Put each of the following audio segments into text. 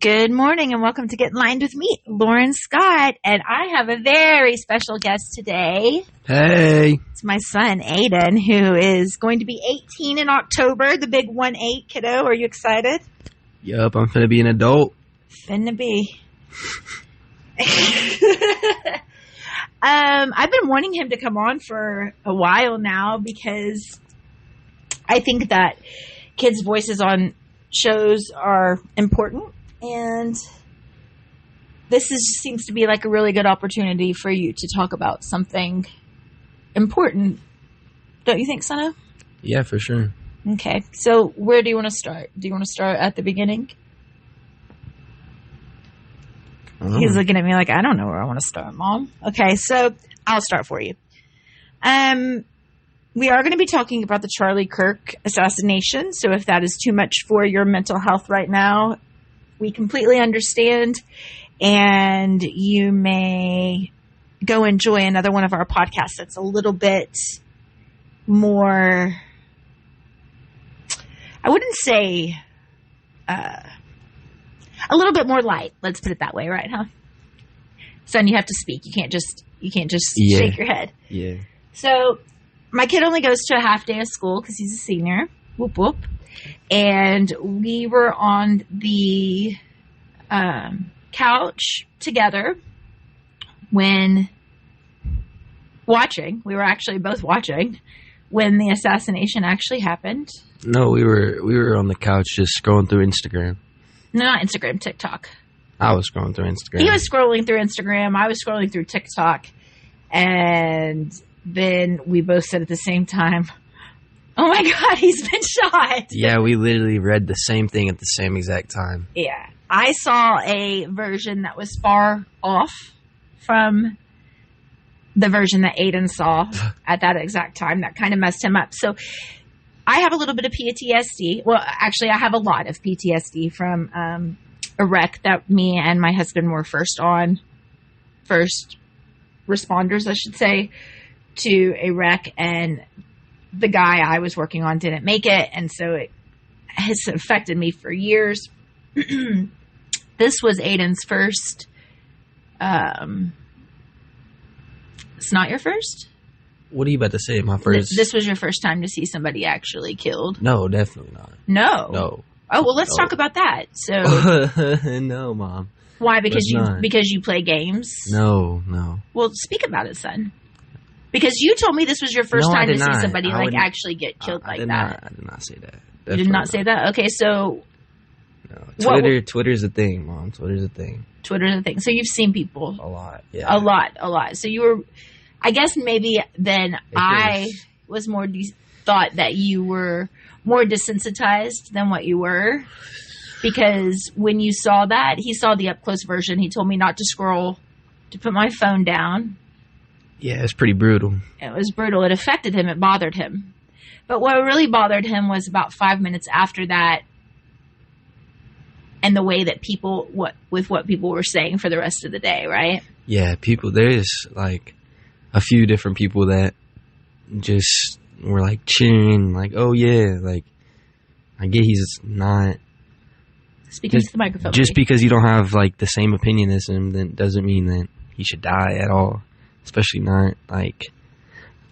Good morning and welcome to Get in Line with me, Lauren Scott. And I have a very special guest today. Hey. It's my son, Ayden, who is going to be 18 in October, the big 1-8 kiddo. Are you excited? Yup, I'm finna be an adult. Finna be. I've been wanting him to come on for a while now because I think that kids' voices on shows are important. And this seems to be like a really good opportunity for you to talk about something important. Don't you think, Sana? Yeah, for sure. Okay. So where do you want to start? Do you want to start at the beginning? He's looking at me like, I don't know where I want to start, Mom. Okay, so I'll start for you. We are going to be talking about the Charlie Kirk assassination. So if that is too much for your mental health right now, we completely understand, and you may go enjoy another one of our podcasts that's a little bit more, I wouldn't say, a little bit more light. Let's put it that way, right, huh? Son, you have to speak. You can't just shake your head. Yeah. So my kid only goes to a half day of school because he's a senior. Whoop, whoop. And we were on the couch together when watching. We were actually both watching when the assassination actually happened. No, we were on the couch just scrolling through Instagram. No, not Instagram, TikTok. I was scrolling through Instagram. He was scrolling through Instagram. I was scrolling through TikTok. And then we both said at the same time, oh my God, he's been shot. Yeah, we literally read the same thing at the same exact time. Yeah. I saw a version that was far off from the version that Ayden saw at that exact time. That kind of messed him up. So I have a little bit of PTSD. Well, actually, I have a lot of PTSD from a wreck that me and my husband were first responders, I should say, to a wreck, and the guy I was working on didn't make it, and so it has affected me for years. This was Ayden's first. It's not your first? What are you about to say? My first? This was your first time to see somebody actually killed? No, definitely not. No. Oh, well, let's talk about that. So, no, Mom. Why? Because you play games? No. Well, speak about it, son. Because you told me this was your first time to see somebody actually get killed like that. I did not say that. You did not say that? Okay, so... No, Twitter's a thing, Mom. Twitter's a thing. So you've seen people. A lot, yeah. A lot. So you were... I guess maybe then I was more... thought that you were more desensitized than what you were. Because when you saw that, he saw the up-close version. He told me not to scroll, to put my phone down. Yeah, it's pretty brutal. It was brutal. It affected him. It bothered him. But what really bothered him was about 5 minutes after that, and the way that what people were saying for the rest of the day, right? Yeah, there's like a few different people that just were like cheering, like, oh yeah, like, I get he's not. Speaking to the microphone. Just because you don't have like the same opinion as him, then doesn't mean that he should die at all. Especially not like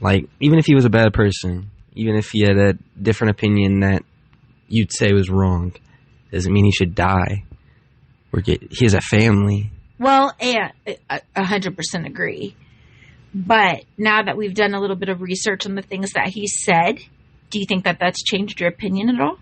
even if he was a bad person, even if he had a different opinion that you'd say was wrong, doesn't mean he should die. He has a family. Well, yeah, 100% agree. But now that we've done a little bit of research on the things that he said, do you think that that's changed your opinion at all?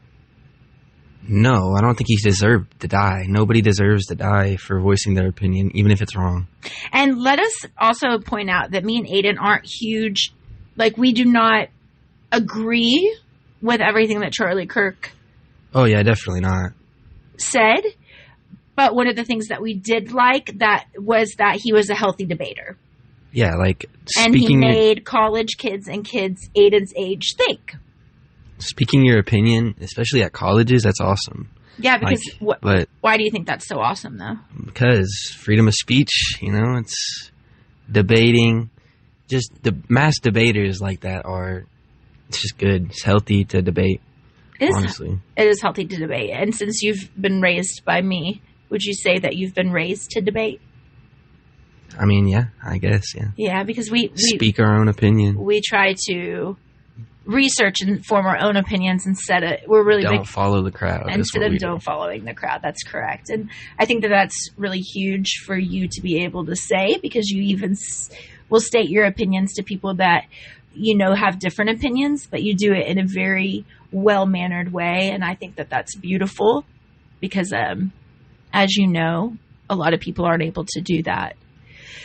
No, I don't think he deserved to die. Nobody deserves to die for voicing their opinion, even if it's wrong. And let us also point out that me and Ayden aren't huge. Like, we do not agree with everything that Charlie Kirk Oh, yeah, definitely not. said. But one of the things that we did like was that he was a healthy debater. Yeah, like and he made college kids and kids Ayden's age think. Speaking your opinion, especially at colleges, that's awesome. Yeah, because why do you think that's so awesome, though? Because freedom of speech, it's debating. Just the mass debaters like that it's just good. It's healthy to debate, honestly. It is healthy to debate. And since you've been raised by me Would you say that you've been raised to debate? I mean, yeah, I guess, yeah. Yeah, because we Speak our own opinion. We try to research and form our own opinions instead of don't follow the crowd. Instead of don't following the crowd. That's correct. And I think that that's really huge for you to be able to say, because you even will state your opinions to people that, you know, have different opinions, but you do it in a very well-mannered way. And I think that that's beautiful because, as you know, a lot of people aren't able to do that.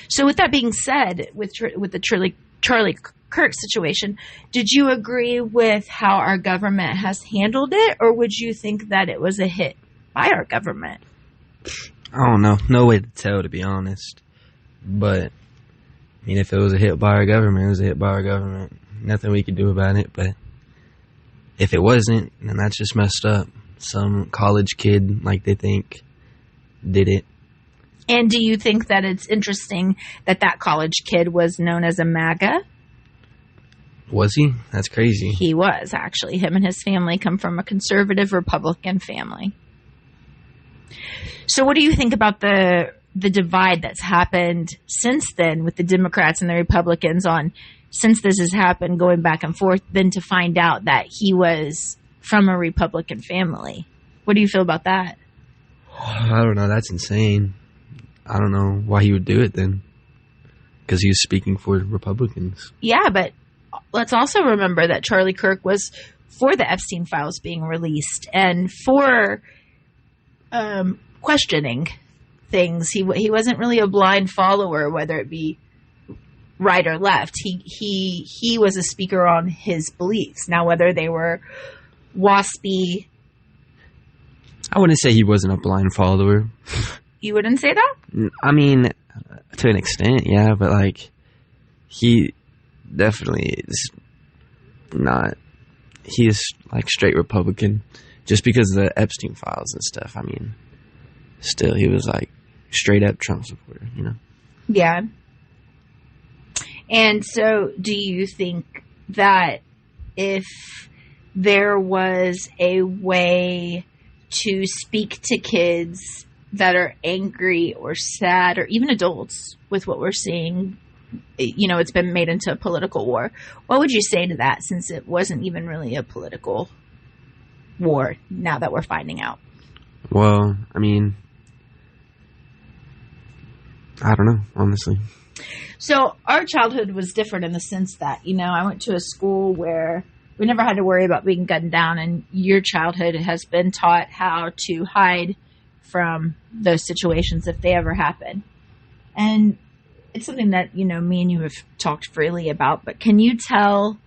So with that being said, with the Charlie Kirk situation, did you agree with how our government has handled it, or would you think that it was a hit by our government? I don't know. No way to tell, to be honest. But, I mean, if it was a hit by our government, it was a hit by our government. Nothing we could do about it. But if it wasn't, then that's just messed up. Some college kid, like they think, did it. And do you think that it's interesting that that college kid was known as a MAGA? Was he? That's crazy. He was, actually. Him and his family come from a conservative Republican family. So what do you think about the divide that's happened since then with the Democrats and the Republicans since this has happened, going back and forth, then to find out that he was from a Republican family? What do you feel about that? I don't know. That's insane. I don't know why he would do it then. Because he was speaking for Republicans. Yeah, but let's also remember that Charlie Kirk was for the Epstein files being released and for questioning things. He wasn't really a blind follower, whether it be right or left. He was a speaker on his beliefs. Now, whether they were waspy. I wouldn't say he wasn't a blind follower. You wouldn't say that? I mean, to an extent, yeah, but like, he definitely is not. He is like straight Republican, just because of the Epstein files and stuff. I mean, still, he was like straight up Trump supporter, you know? Yeah. And so, do you think that if there was a way to speak to kids that are angry or sad, or even adults, with what we're seeing, you know, it's been made into a political war, what would you say to that, since it wasn't even really a political war now that we're finding out? Well, I mean, I don't know, honestly. So our childhood was different in the sense that, you know, I went to a school where we never had to worry about being gunned down, and your childhood has been taught how to hide from those situations if they ever happen. And it's something that, you know, me and you have talked freely about, but can you tell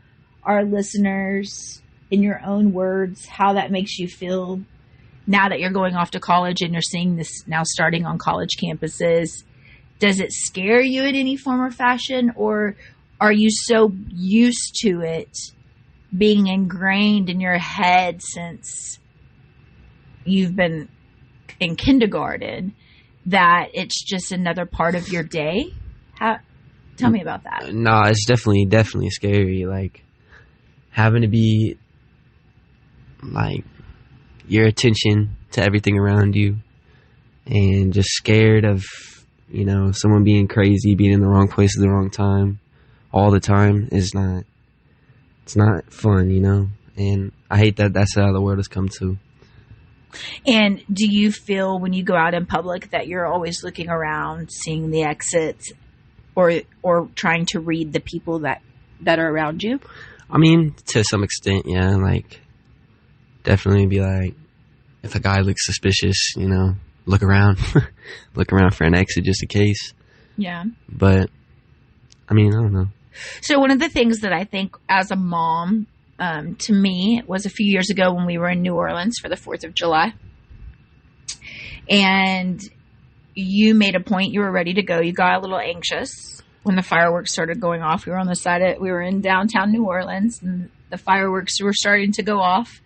our listeners in your own words how that makes you feel now that you're going off to college and you're seeing this now starting on college campuses? Does it scare you in any form or fashion, or are you so used to it being ingrained in your head since you've been in kindergarten that it's just another part of your day? Tell me about that. No, it's definitely scary. Like, having to be like your attention to everything around you, and just scared of, you know, someone being crazy, being in the wrong place at the wrong time all the time it's not fun, you know? And I hate that that's how the world has come to. And do you feel when you go out in public that you're always looking around, seeing the exits, or trying to read the people that are around you? I mean, to some extent, yeah. Like, definitely be like, if a guy looks suspicious, you know, look around. Look around for an exit just in case. Yeah. But, I mean, I don't know. So one of the things that I think as a mom, to me, was a few years ago when we were in New Orleans for the 4th of July. And you made a point, you were ready to go. You got a little anxious when the fireworks started going off. We were in downtown New Orleans, and the fireworks were starting to go off.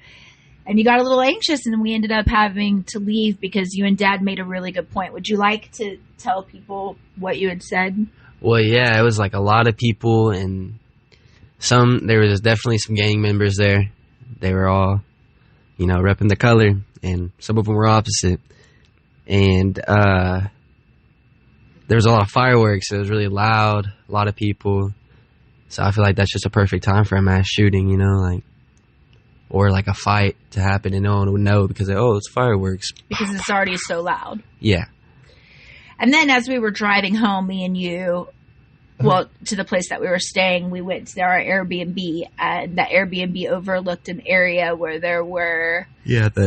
And you got a little anxious, and then we ended up having to leave because you and Dad made a really good point. Would you like to tell people what you had said? Well, yeah, it was like a lot of people, and there was definitely some gang members there. They were all, you know, repping the color, and some of them were opposite. and there was a lot of fireworks. It was really loud, a lot of people. So I feel like that's just a perfect time for a mass shooting, you know, like, or like a fight to happen and no one would know because, it's fireworks. Because it's already so loud. Yeah. And then as we were driving home, me and you, to the place that we were staying, we went to our Airbnb, and that Airbnb overlooked an area where there were... Yeah, the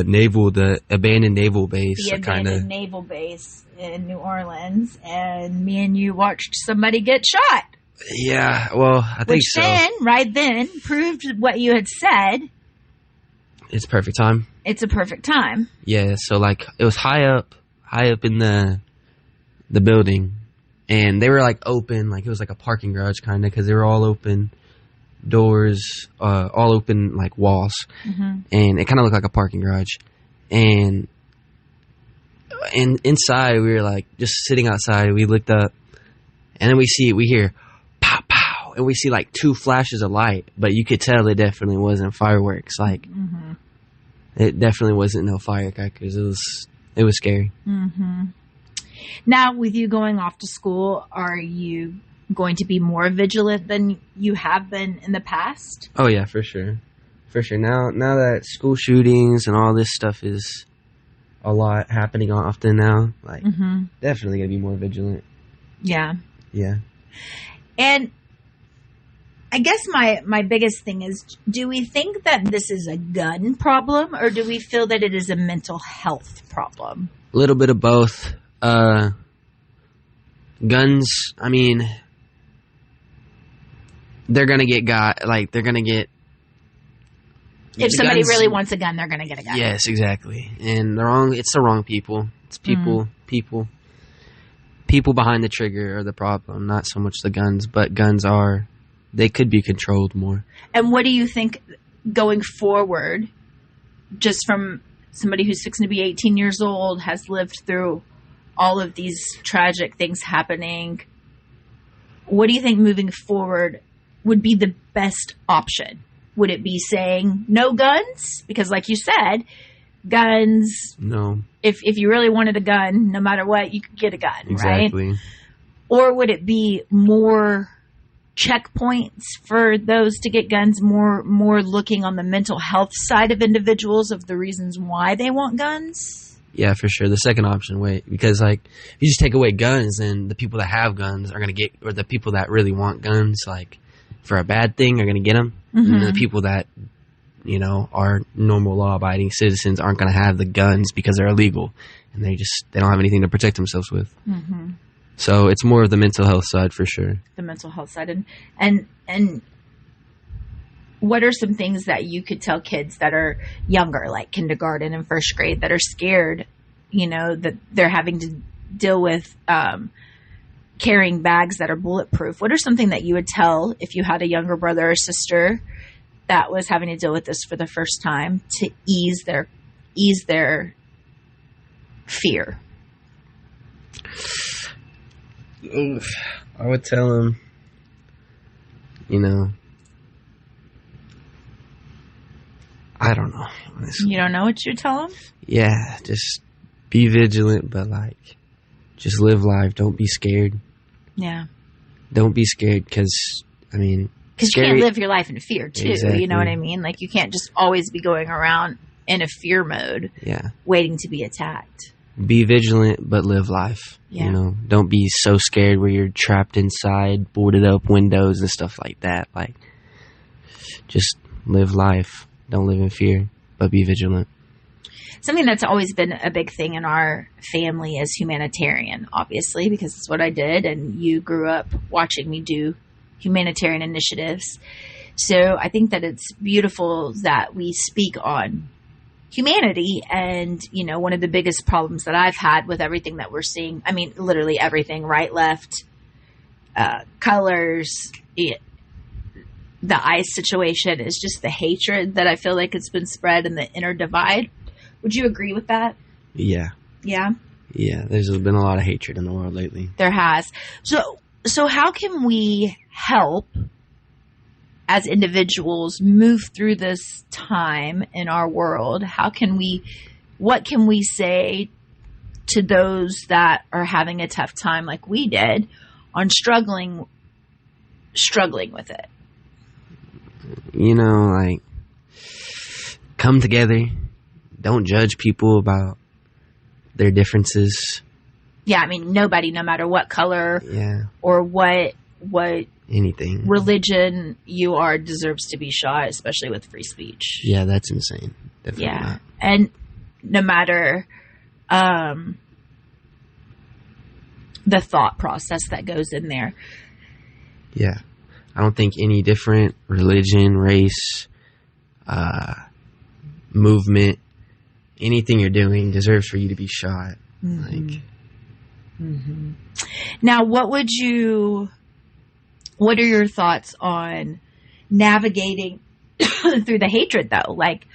abandoned naval base. The abandoned naval base in New Orleans, and me and you watched somebody get shot. Yeah, well, I think so. Which right then, proved what you had said. It's perfect time. It's a perfect time. Yeah, so like, it was high up in the building, and they were like open, like it was like a parking garage kind of, because they were all open doors, all open like walls, and it kind of looked like a parking garage, and inside we were like just sitting outside. We looked up, and then we hear pow pow, and we see like 2 flashes of light, but you could tell it definitely wasn't fireworks. Like it definitely wasn't no firecrackers. It was scary. Now, with you going off to school, are you going to be more vigilant than you have been in the past? Oh yeah, for sure. Now that school shootings and all this stuff is a lot happening often now, like definitely gonna be more vigilant. Yeah. Yeah. And I guess my biggest thing is, do we think that this is a gun problem, or do we feel that it is a mental health problem? A little bit of both. Guns, I mean, they're gonna get if somebody really wants a gun, they're gonna get a gun. Yes, exactly. And it's the wrong people. It's people behind the trigger are the problem, not so much the guns, but they could be controlled more. And what do you think going forward, just from somebody who's fixing to be 18 years old, has lived through all of these tragic things happening? What do you think moving forward would be the best option? Would it be saying no guns? Because like you said, guns... No. If you really wanted a gun, no matter what, you could get a gun, exactly. Right? Or would it be more checkpoints for those to get guns, more looking on the mental health side of individuals, of the reasons why they want guns? Yeah, for sure. The second option, because like if you just take away guns, then the people that have guns are gonna get, or the people that really want guns, like for a bad thing, are gonna get them, and the people that are normal law-abiding citizens aren't gonna have the guns because they're illegal, and they don't have anything to protect themselves with. So it's more of the mental health side for sure. The mental health side, and what are some things that you could tell kids that are younger, like kindergarten and first grade, that are scared, that they're having to deal with carrying bags that are bulletproof? What are something that you would tell if you had a younger brother or sister that was having to deal with this for the first time, to ease their fear? I would tell them, I don't know. You don't know what you tell them? Yeah, just be vigilant, but just live life. Don't be scared. Yeah. Don't be scared, because you can't live your life in fear too. Exactly. You know what I mean? Like, you can't just always be going around in a fear mode. Yeah. Waiting to be attacked. Be vigilant, but live life. Yeah. Don't be so scared where you're trapped inside, boarded up windows and stuff like that. Like, just live life. Don't live in fear, but be vigilant. Something that's always been a big thing in our family is humanitarian, obviously, because it's what I did, and you grew up watching me do humanitarian initiatives. So I think that it's beautiful that we speak on humanity. And, one of the biggest problems that I've had with everything that we're seeing, literally everything, right, left, colors, the ICE situation, is just the hatred that I feel like it's been spread, and the inner divide. Would you agree with that? Yeah. Yeah? Yeah, there's been a lot of hatred in the world lately. There has. So how can we help as individuals move through this time in our world? What can we say to those that are having a tough time like we did on struggling with it? You know, like, come together. Don't judge people about their differences. Yeah, I mean, nobody, no matter what color or what anything religion you are, deserves to be shot, especially with free speech. Yeah, that's insane. Definitely not. And no matter the thought process that goes in there. Yeah. I don't think any different religion, race, movement, anything you're doing deserves for you to be shot. Like, Now, what are your thoughts on navigating through the hatred though? Like,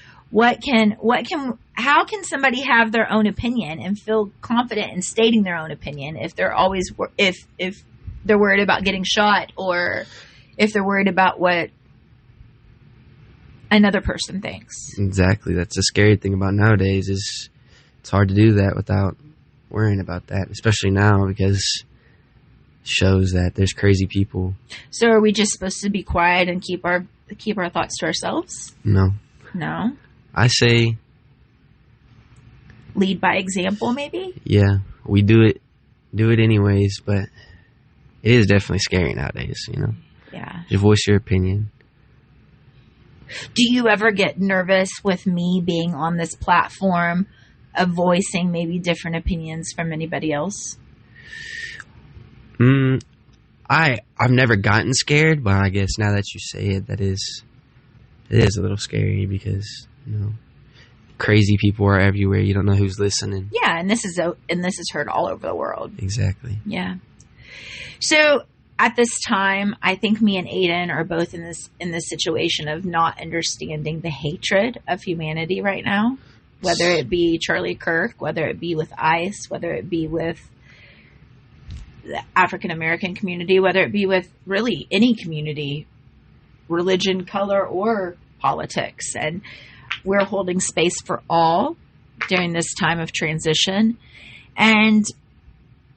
how can somebody have their own opinion and feel confident in stating their own opinion if they're always, if they're worried about getting shot, or if they're worried about what another person thinks? Exactly. That's the scary thing about nowadays, is it's hard to do that without worrying about that, especially now, because it shows that there's crazy people. So are we just supposed to be quiet and keep our thoughts to ourselves? No. I say lead by example, maybe? Yeah, we do it anyways, but it is definitely scary nowadays, you know? Yeah. Just voice your opinion. Do you ever get nervous with me being on this platform of voicing maybe different opinions from anybody else? I've never gotten scared, but I guess now that you say it, it is a little scary, because, you know, crazy people are everywhere. You don't know who's listening. Yeah, and this is heard all over the world. Exactly. Yeah. So at this time, I think me and Ayden are both in this situation of not understanding the hatred of humanity right now, whether it be Charlie Kirk, whether it be with ICE, whether it be with the African American community, whether it be with really any community, religion, color, or politics. And we're holding space for all during this time of transition. And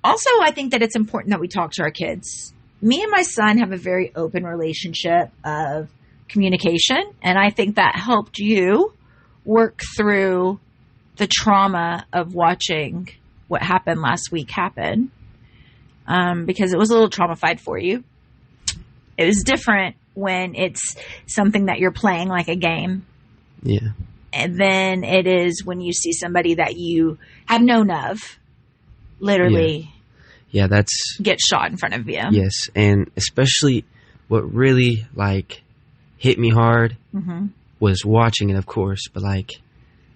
also, I think that it's important that we talk to our kids. Me and my son have a very open relationship of communication, and I think that helped you work through the trauma of watching what happened last week happen, because it was a little traumatized for you. It was different when it's something that you're playing like a game. Yeah. And then it is when you see somebody that you have known of literally that's get shot in front of you. Yes. And especially what really like hit me hard was watching it, of course, but like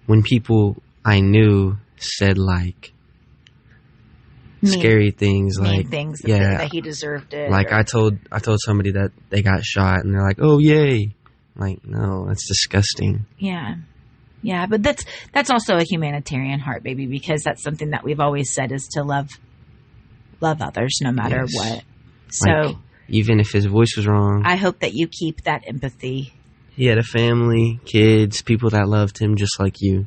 when people I knew said like scary things, like things that he deserved it. Like I told somebody that they got shot, and they're like, "Oh, yay!" I'm like, no, that's disgusting. Yeah, but that's also a humanitarian heart, baby, because that's something that we've always said is to love others no matter what. So like, even if his voice was wrong, I hope that you keep that empathy. He had a family, kids, people that loved him just like you.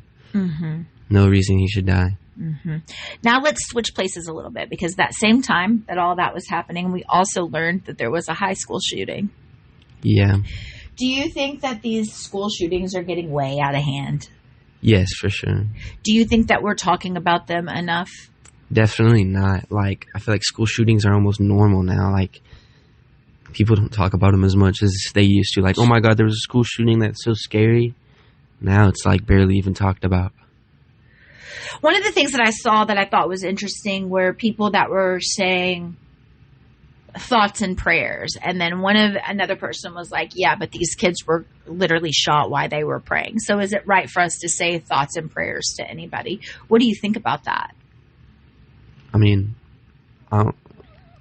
No reason he should die. Now let's switch places a little bit, because that same time that all that was happening, we also learned that there was a high school shooting. Yeah. Do you think that these school shootings are getting way out of hand? Yes, for sure. Do you think that we're talking about them enough? Definitely not. Like, I feel like school shootings are almost normal now. Like, people don't talk about them as much as they used to. Like, oh my God, there was a school shooting, that's so scary. Now it's like barely even talked about. One of the things that I saw that I thought was interesting were people that were saying thoughts and prayers, and then another person was like, yeah, but these kids were literally shot while they were praying. So is it right for us to say thoughts and prayers to anybody? What do you think about that? I mean, I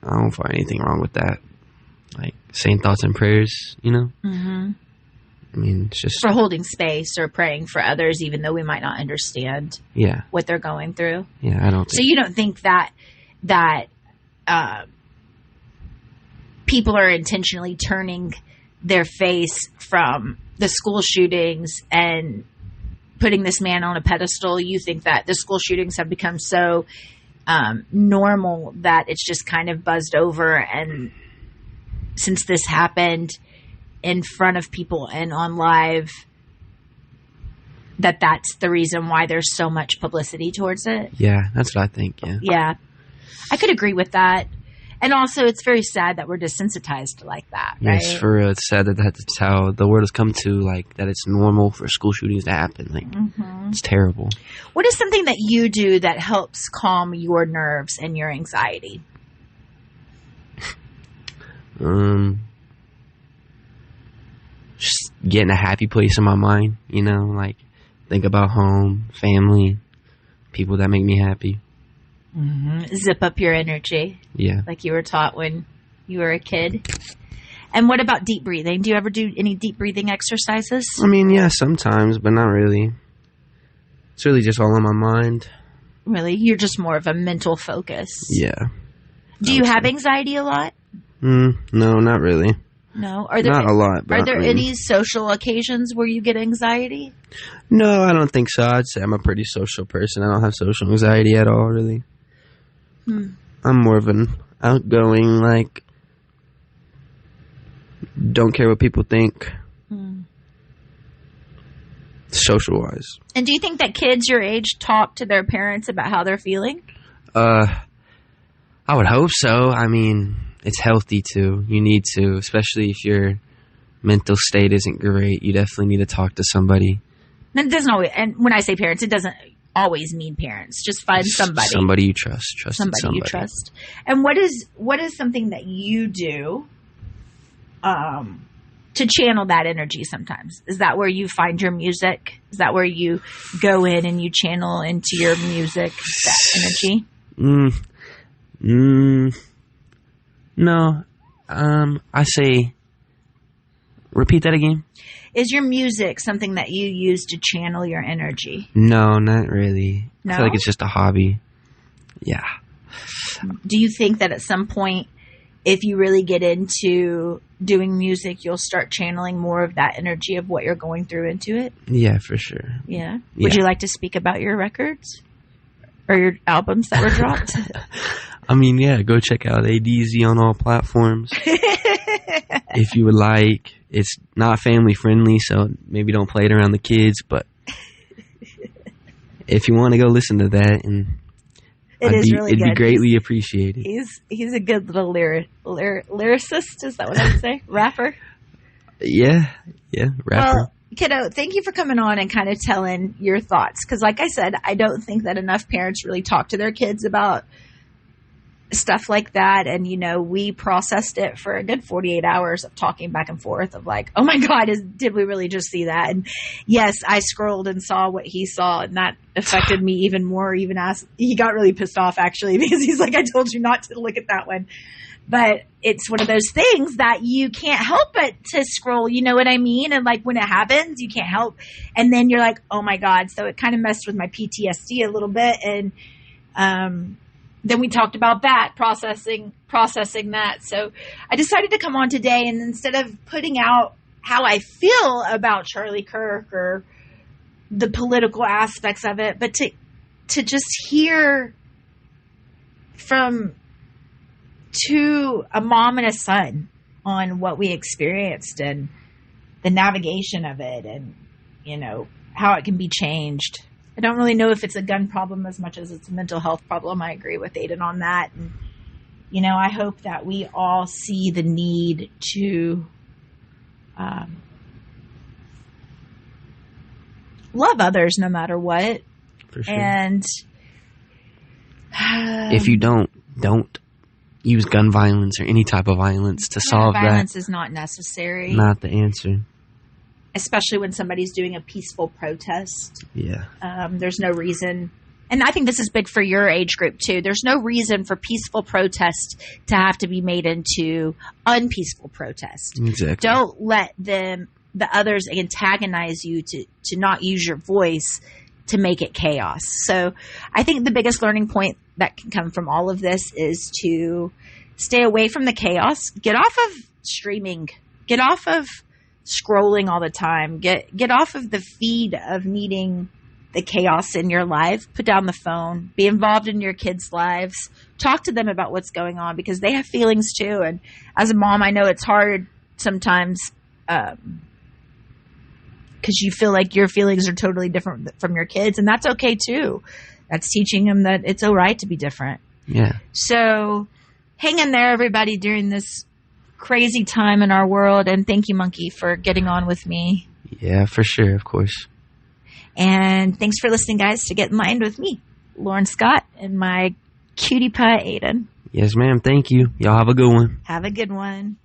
don't find anything wrong with that. Like saying thoughts and prayers, you know? I mean, it's just for holding space or praying for others, even though we might not understand what they're going through. Yeah, I don't think so. You don't think that people are intentionally turning their face from the school shootings and putting this man on a pedestal. You think that the school shootings have become so normal that it's just kind of buzzed over. And since this happened in front of people and on live, that's the reason why there's so much publicity towards it. Yeah, that's what I think. Yeah, I could agree with that. And also, it's very sad that we're desensitized like that, right? Yes, for real. It's sad that that's how the world has come to, like, that it's normal for school shootings to happen. Like, It's terrible. What is something that you do that helps calm your nerves and your anxiety? Just get in a happy place in my mind, like, think about home, family, people that make me happy. Zip up your energy. Yeah. Like you were taught when you were a kid. And what about deep breathing? Do you ever do any deep breathing exercises? I mean, yeah, sometimes, but not really. It's really just all on my mind. Really? You're just more of a mental focus. Yeah. Do you have anxiety a lot? No, not really. No? Not a lot. But are there any social occasions where you get anxiety? No, I don't think so. I'd say I'm a pretty social person. I don't have social anxiety at all, really. I'm more of an outgoing, like, don't care what people think, social-wise. And do you think that kids your age talk to their parents about how they're feeling? I would hope so. I mean, it's healthy to. You need to, especially if your mental state isn't great. You definitely need to talk to somebody. And it doesn't always, and when I say parents, it doesn't always mean parents. Just find somebody you trust. Somebody you trust. And what is something that you do to channel that energy sometimes? Is that where you find your music? Is that where you go in and you channel into your music that energy? No. I say, repeat that again. Is your music something that you use to channel your energy? No, not really. No? I feel like it's just a hobby. Yeah. Do you think that at some point, if you really get into doing music, you'll start channeling more of that energy of what you're going through into it? Yeah, for sure. Yeah? Would you like to speak about your records? Or your albums that were dropped? I mean, yeah, go check out ADZ on all platforms. If you would like. It's not family friendly, so maybe don't play it around the kids, but if you want to go listen to that, and it'd be greatly appreciated. He's a good little lyricist, is that what I would say? Rapper? Yeah, rapper. Well, kiddo, thank you for coming on and kind of telling your thoughts, because like I said, I don't think that enough parents really talk to their kids about stuff like that. And, we processed it for a good 48 hours of talking back and forth of like, oh my God, did we really just see that? And yes, I scrolled and saw what he saw, and that affected me even more, even as he got really pissed off actually, because he's like, I told you not to look at that one. But it's one of those things that you can't help but to scroll, you know what I mean? And like when it happens, you can't help. And then you're like, oh my God. So it kind of messed with my PTSD a little bit. And, then we talked about that, processing that. So I decided to come on today, and instead of putting out how I feel about Charlie Kirk or the political aspects of it, but to just hear from a mom and a son on what we experienced and the navigation of it, and, how it can be changed. I don't really know if it's a gun problem as much as it's a mental health problem. I agree with Ayden on that. And, I hope that we all see the need to love others no matter what. For sure. And if you don't use gun violence or any type of violence to solve that. Violence is not necessary. Not the answer. Especially when somebody's doing a peaceful protest. Yeah. There's no reason. And I think this is big for your age group too. There's no reason for peaceful protest to have to be made into unpeaceful protest. Exactly. Don't let the others antagonize you to not use your voice to make it chaos. So I think the biggest learning point that can come from all of this is to stay away from the chaos. Get off of streaming. Get off of scrolling all the time. Get off of the feed of needing the chaos in your life. Put down the phone. Be involved in your kids' lives. Talk to them about what's going on because they have feelings too. And as a mom, I know it's hard sometimes because you feel like your feelings are totally different from your kids, and that's okay too. That's teaching them that it's all right to be different. Yeah. So hang in there, everybody, during this crazy time in our world, and thank you, Monkey, for getting on with me. Yeah, for sure, of course. And thanks for listening, guys, to Get Enlightened with me, Lauren Scott, and my cutie pie, Ayden. Yes, ma'am. Thank you. Y'all have a good one. Have a good one.